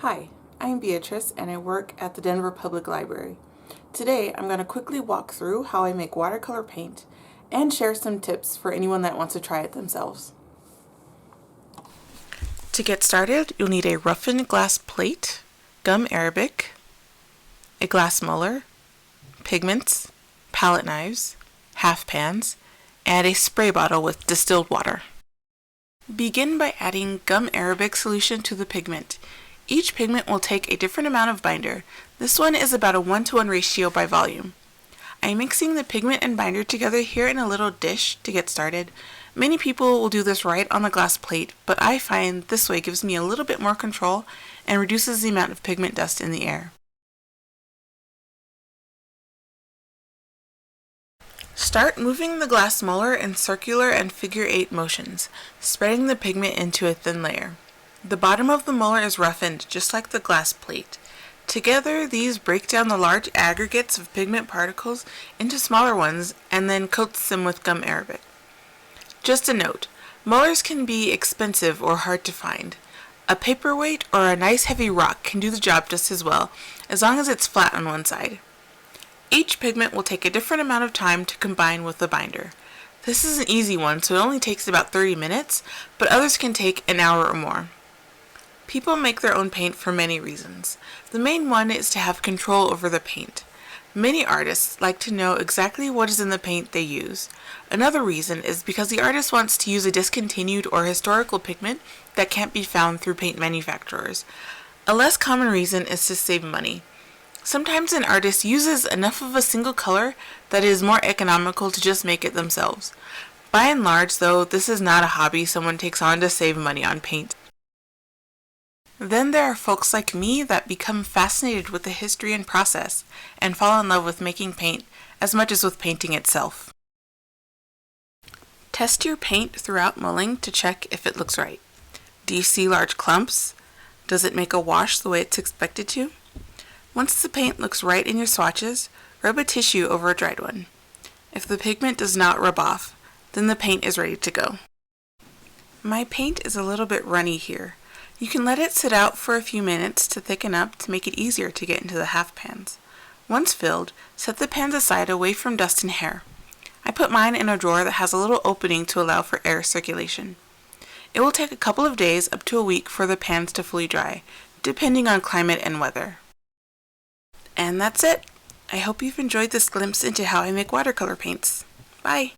Hi, I'm Beatrice and I work at the Denver Public Library. Today I'm going to quickly walk through how I make watercolor paint and share some tips for anyone that wants to try it themselves. To get started, you'll need a roughened glass plate, gum arabic, a glass Muller, pigments, palette knives, half pans, and a spray bottle with distilled water. Begin by adding gum arabic solution to the pigment. Each pigment will take a different amount of binder. This one is about a 1-to-1 ratio by volume. I'm mixing the pigment and binder together here in a little dish to get started. Many people will do this right on the glass plate, but I find this way gives me a little bit more control and reduces the amount of pigment dust in the air. Start moving the glass Muller in circular and figure 8 motions, spreading the pigment into a thin layer. The bottom of the Muller is roughened, just like the glass plate. Together, these break down the large aggregates of pigment particles into smaller ones and then coats them with gum arabic. Just a note, Mullers can be expensive or hard to find. A paperweight or a nice heavy rock can do the job just as well, as long as it's flat on one side. Each pigment will take a different amount of time to combine with the binder. This is an easy one, so it only takes about 30 minutes, but others can take an hour or more. People make their own paint for many reasons. The main one is to have control over the paint. Many artists like to know exactly what is in the paint they use. Another reason is because the artist wants to use a discontinued or historical pigment that can't be found through paint manufacturers. A less common reason is to save money. Sometimes an artist uses enough of a single color that it is more economical to just make it themselves. By and large, though, this is not a hobby someone takes on to save money on paint. Then there are folks like me that become fascinated with the history and process and fall in love with making paint as much as with painting itself. Test your paint throughout mulling to check if it looks right. Do you see large clumps? Does it make a wash the way it's expected to? Once the paint looks right in your swatches, rub a tissue over a dried one. If the pigment does not rub off, then the paint is ready to go. My paint is a little bit runny here. You can let it sit out for a few minutes to thicken up to make it easier to get into the half pans. Once filled, set the pans aside away from dust and hair. I put mine in a drawer that has a little opening to allow for air circulation. It will take a couple of days up to a week for the pans to fully dry, depending on climate and weather. And that's it. I hope you've enjoyed this glimpse into how I make watercolor paints. Bye!